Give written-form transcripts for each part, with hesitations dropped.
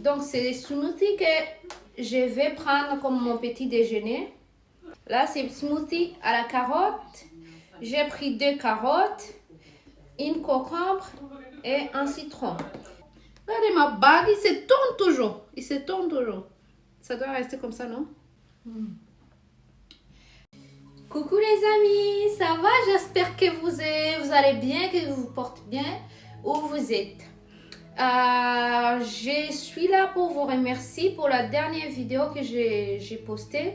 Donc, c'est des smoothies que je vais prendre comme mon petit déjeuner. Là, c'est smoothie à la carotte. J'ai pris 2 carottes, une concombre et un citron. Regardez ma bague, il se tourne toujours. Il se tourne toujours. Ça doit rester comme ça, non? Coucou les amis, ça va? J'espère que vous allez bien, que vous vous portez bien où vous êtes. Je suis là pour vous remercier pour la dernière vidéo que j'ai postée.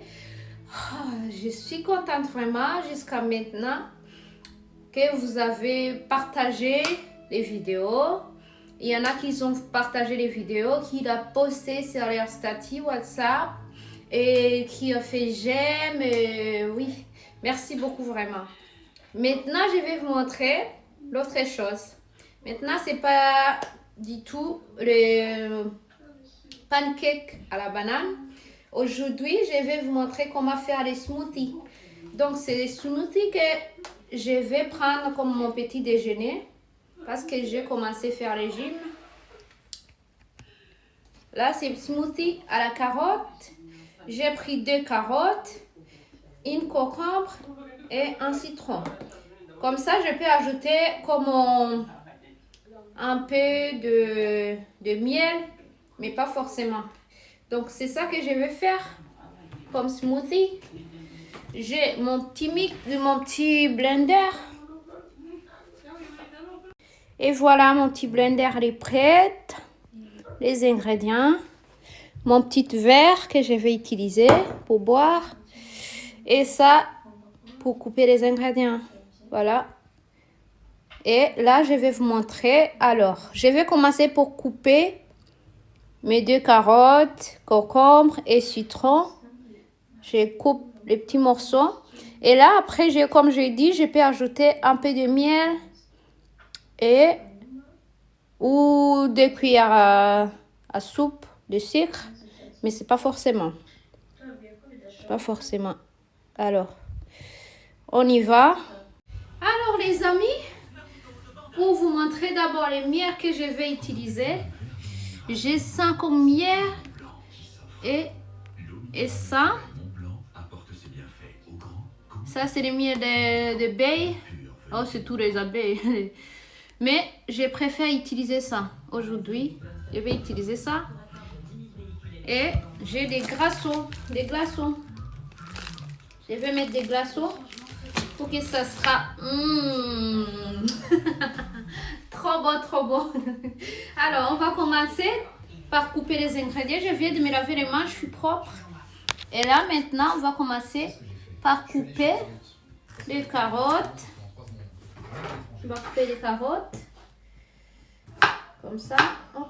Je suis contente vraiment jusqu'à maintenant que vous avez partagé les vidéos. Il y en a qui ont partagé les vidéos, qui l'ont posté sur leur statut WhatsApp et qui ont fait j'aime. Oui, merci beaucoup vraiment. Maintenant, je vais vous montrer l'autre chose. Maintenant, c'est pas du tout le pancake à la banane. Aujourd'hui, je vais vous montrer comment faire les smoothies. Donc, c'est des smoothies que je vais prendre comme mon petit déjeuner parce que j'ai commencé à faire le régime. Là, c'est smoothie à la carotte. J'ai pris 2 carottes, une concombre et un citron. Comme ça, je peux ajouter comme un peu de miel, mais pas forcément. Donc, c'est ça que je vais faire comme smoothie. J'ai mon petit blender. Et voilà, mon petit blender est prêt. Les ingrédients. Mon petit verre que je vais utiliser pour boire. Et ça, pour couper les ingrédients. Voilà. Et là, je vais vous montrer. Alors, je vais commencer pour couper mes 2 carottes, concombre et citron. Je coupe les petits morceaux. Et là, après, comme j'ai dit, je peux ajouter un peu de miel ou 2 cuillères à soupe de sucre. Mais c'est pas forcément. Pas forcément. Alors, on y va. Alors, les amis, pour vous montrer d'abord les miels que je vais utiliser. J'ai 5 miel et ça. Ça, c'est le miel d'abeilles. Oh, c'est tous les abeilles. Mais je préfère utiliser ça aujourd'hui. Je vais utiliser ça. Et j'ai des glaçons. Je vais mettre des glaçons pour que ça sera... Trop bon, trop bon. Alors, on va commencer par couper les ingrédients. Je viens de me laver les mains, je suis propre. Et là, maintenant, on va commencer par couper les carottes. Je vais couper les carottes. Comme ça. Hop.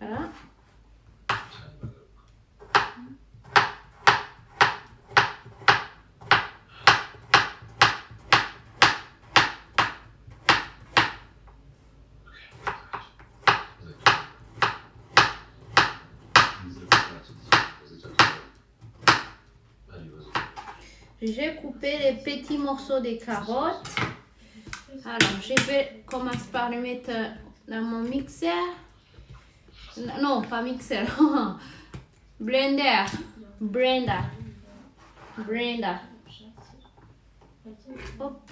Voilà. J'ai coupé les petits morceaux de carottes. Alors, je vais commencer par les mettre dans mon mixeur. Non, pas mixeur. Blender. Hop.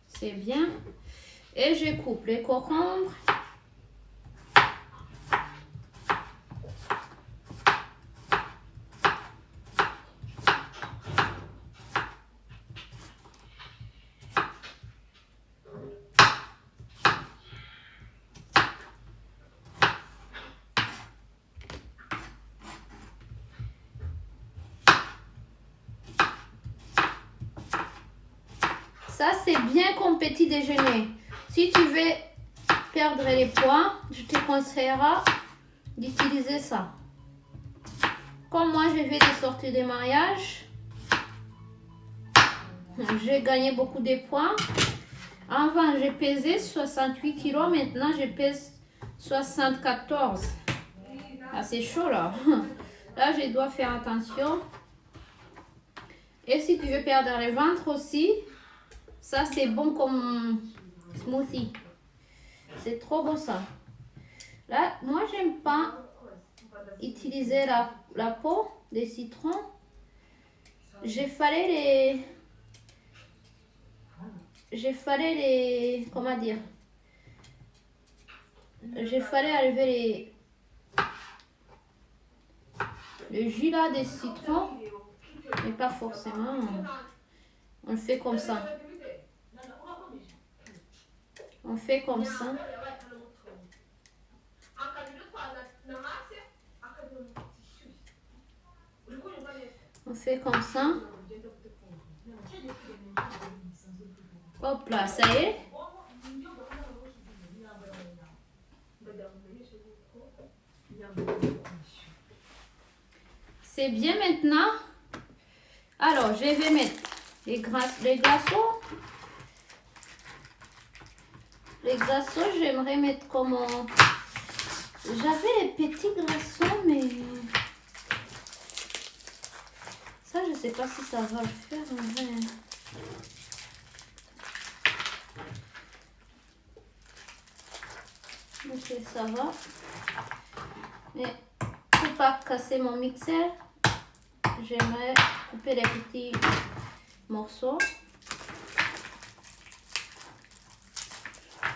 C'est bien. Et je coupe les concombres. Ça, c'est bien comme petit déjeuner. Si tu veux perdre les poids, je te conseillerais d'utiliser ça. comme moi je vais de sortir de mariage, j'ai gagné beaucoup de points. Avant, j'ai pesé 68 kilos, maintenant je pèse 74. Ah, c'est chaud là. Là, je dois faire attention. Et si tu veux perdre le ventre aussi, ça c'est bon comme smoothie. C'est trop bon ça. Là, moi j'aime pas utiliser la peau des citrons. J'ai fallu les comment dire, j'ai fallu enlever le jus là des citrons, mais pas forcément. On le fait comme ça. On fait comme ça. On fait comme ça. Hop là, ça y est. C'est bien maintenant. Alors, je vais mettre les glaçons. Les glaçons, j'aimerais mettre comme... J'avais les petits glaçons, mais... Ça, je sais pas si ça va le faire en vrai. Ok, ça va. Mais pour pas casser mon mixeur, j'aimerais couper les petits morceaux.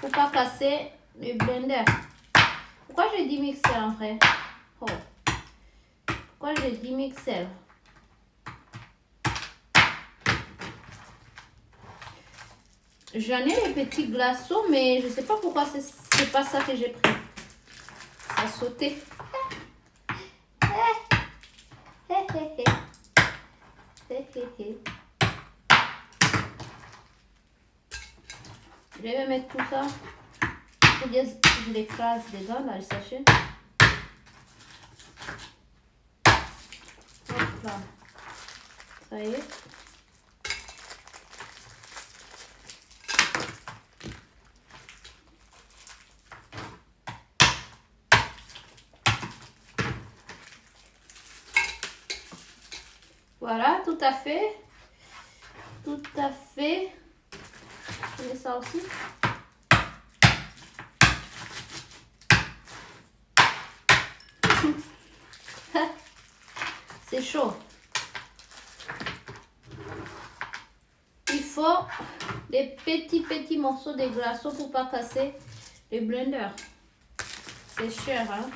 Pour pas casser le blender. Pourquoi j'ai dit mixeur en vrai? Oh. Pourquoi j'ai dit mixeur? J'en ai les petits glaçons, mais je sais pas pourquoi c'est pas ça que j'ai pris. Ça a sauté. Je vais mettre tout ça. Ou bien je l'écrase dedans dans le sachet. Hop là. Ça y est. Voilà, tout à fait. Tout à fait. Je mets ça aussi. C'est chaud. Il faut des petits morceaux de glaçons pour pas casser le blender. C'est cher, hein.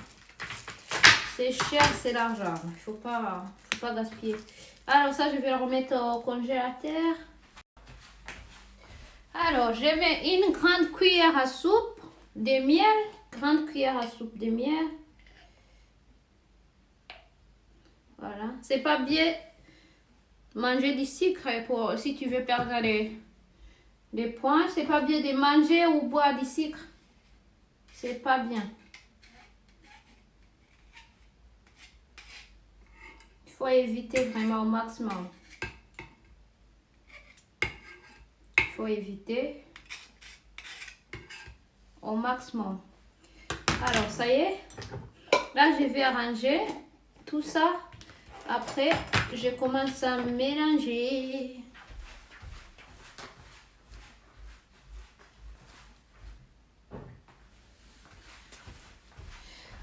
C'est cher, c'est l'argent. Il faut pas gaspiller. Alors ça, je vais le remettre au congélateur. Alors, je mets une grande cuillère à soupe de miel. Grande cuillère à soupe de miel. Voilà. C'est pas bien manger du sucre pour si tu veux perdre les points. C'est pas bien de manger ou boire du sucre. C'est pas bien. Il faut éviter vraiment au maximum. Il faut éviter au maximum. Alors, ça y est. Là, je vais arranger tout ça. Après, je commence à mélanger.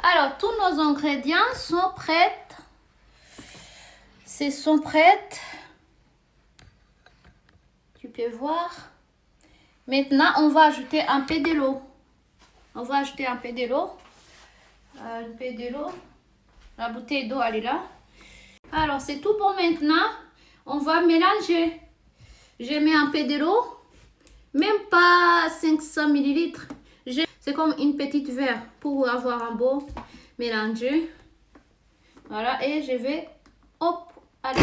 Alors, tous nos ingrédients sont prêts. Ils sont prêts. Tu peux voir. Maintenant, on va ajouter un peu de l'eau. On va ajouter un peu de l'eau. Un peu de l'eau. La bouteille d'eau, elle est là. Alors, c'est tout pour maintenant. On va mélanger. Je mets un peu de l'eau. Même pas 500 ml. C'est comme une petite verre pour avoir un beau mélange. Voilà, et je vais, hop, aller.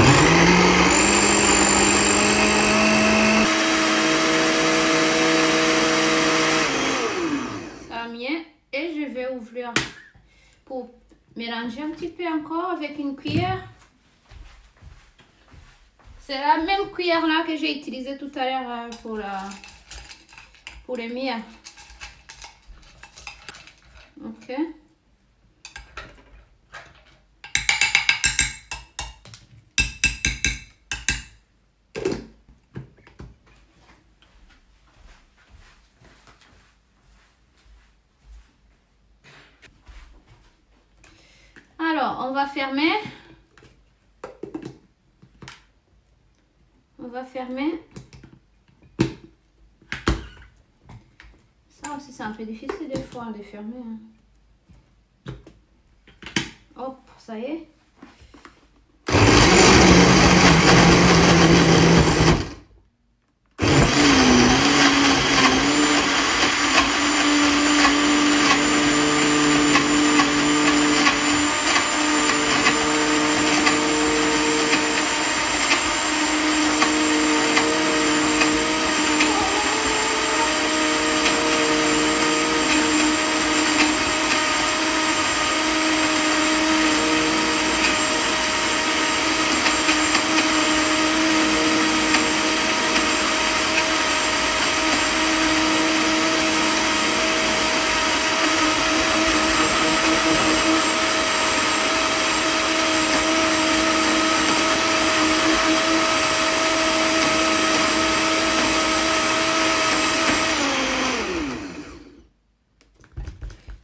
Ça vient et je vais ouvrir pour mélanger un petit peu encore avec une cuillère. C'est la même cuillère là que j'ai utilisée tout à l'heure pour les miens. Ok. Alors, on va fermer. On va fermer. Ça aussi, c'est un peu difficile des fois de fermer. Hein. Hop, ça y est.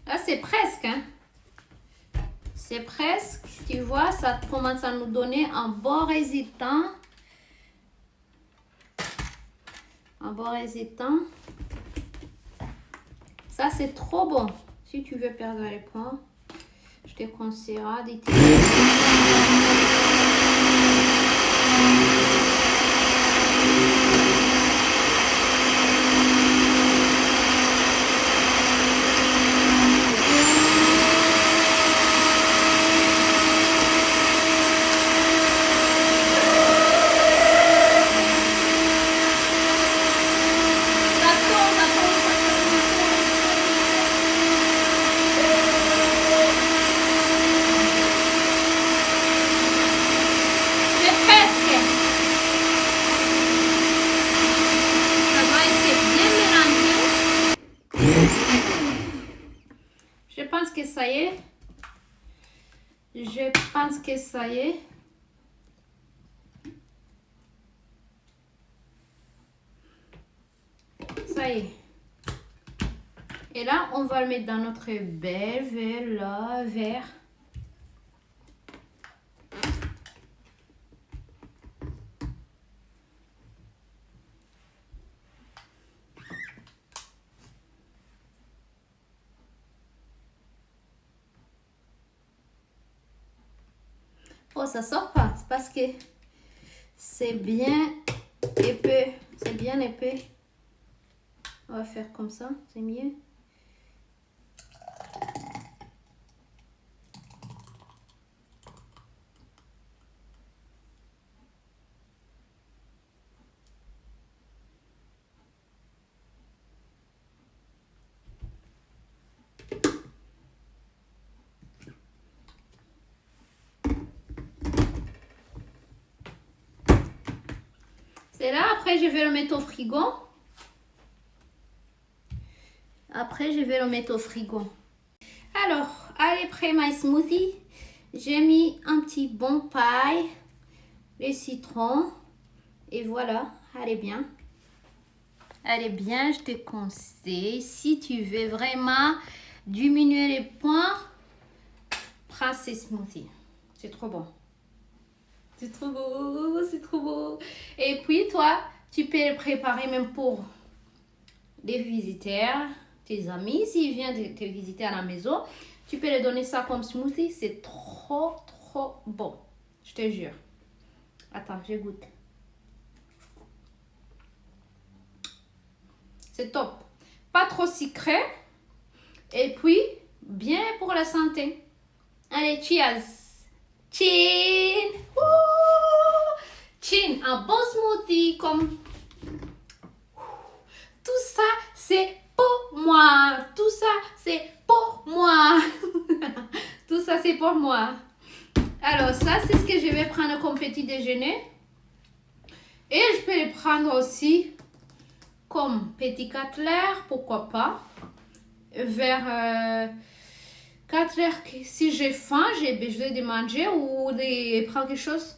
Là, c'est presque, hein. C'est presque, tu vois, ça commence à nous donner un bon résultat. Un bon résultat. Ça, c'est trop bon. Si tu veux perdre les points, je te conseillerais d'utiliser. Je pense que ça y est. Je pense que ça y est. Ça y est. Et là, on va le mettre dans notre verre. Oh, ça sort pas. C'est parce que c'est bien épais. C'est bien épais. On va faire comme ça. C'est mieux. C'est là, après je vais le mettre au frigo. Alors, allez, prêt my smoothie. J'ai mis un petit bon paille, les citrons. Et voilà, elle est bien. Elle est bien, je te conseille. Si tu veux vraiment diminuer les points, prends ces smoothies. C'est trop bon. C'est trop beau, c'est trop beau. Et puis toi, tu peux le préparer même pour des visiteurs, tes amis. S'ils viennent te visiter à la maison, tu peux leur donner ça comme smoothie. C'est trop, trop bon. Je te jure. Attends, je goûte. C'est top. Pas trop sucré. Et puis, bien pour la santé. Allez, cheers. Chin. Chin, un bon smoothie comme... Tout ça, c'est pour moi. Tout ça, c'est pour moi. Tout ça, c'est pour moi. Alors, ça, c'est ce que je vais prendre comme petit déjeuner. Et je peux le prendre aussi comme petit 4 heures, pourquoi pas. Vers 4 heures, si j'ai faim, j'ai besoin de manger ou de prendre quelque chose.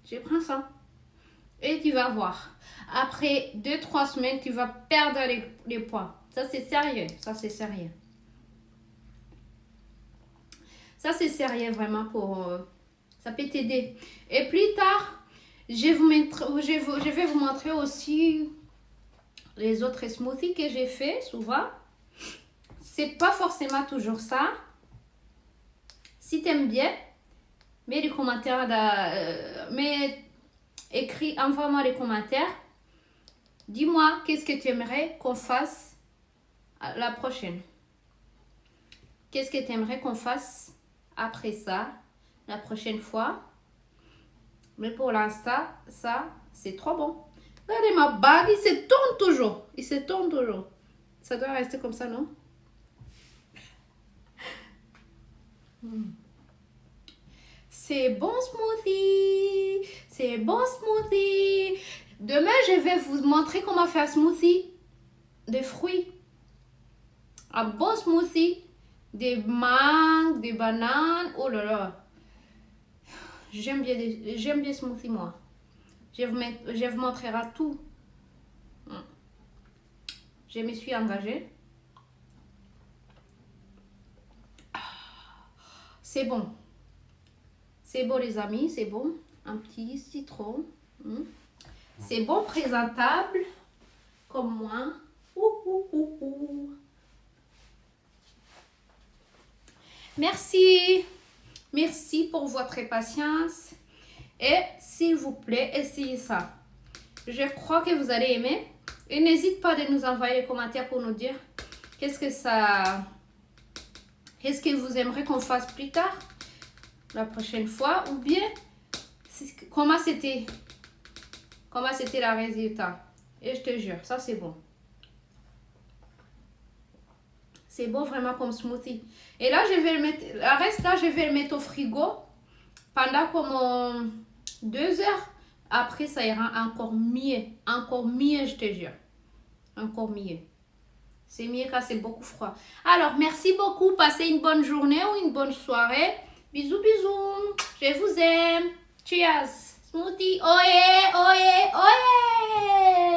Je prends ça. Et tu vas voir. Après 2-3 semaines, tu vas perdre les poids. Ça, c'est sérieux. Ça, c'est sérieux. Ça, c'est sérieux vraiment pour... ça peut t'aider. Et plus tard, je vais vous montrer aussi les autres smoothies que j'ai fait souvent. C'est pas forcément toujours ça. Si tu aimes bien, mets des commentaires, envoie-moi les commentaires. Dis-moi qu'est-ce que tu aimerais qu'on fasse la prochaine. Qu'est-ce que tu aimerais qu'on fasse après ça, la prochaine fois. Mais pour l'instant, ça, c'est trop bon. Regardez ma bague, il se tourne toujours. Il se tourne toujours. Ça doit rester comme ça, non? C'est bon smoothie. C'est bon smoothie. Demain, je vais vous montrer comment faire un smoothie de fruits. Un bon smoothie. Des mangues, des bananes. Oh là là. J'aime bien smoothie, moi. Je vous montrerai tout. Je me suis engagée. C'est bon. C'est bon, les amis. C'est bon. Un petit citron. C'est bon, présentable. Comme moi. Merci. Merci pour votre patience. Et s'il vous plaît, essayez ça. Je crois que vous allez aimer. Et n'hésite pas de nous envoyer les commentaires pour nous dire qu'est-ce que vous aimeriez qu'on fasse plus tard, la prochaine fois, ou bien comment c'était le résultat. Et je te jure, ça c'est bon. C'est bon vraiment comme smoothie. Et là, je vais le mettre, le reste là, je vais le mettre au frigo pendant comme 2 heures. Après, ça ira encore mieux. Encore mieux, je te jure. Encore mieux. C'est mieux quand c'est beaucoup froid. Alors, merci beaucoup. Passez une bonne journée ou une bonne soirée. Bisous, bisous. Je vous aime. Cheers. Smoothie. Oyez, oyez, oyez.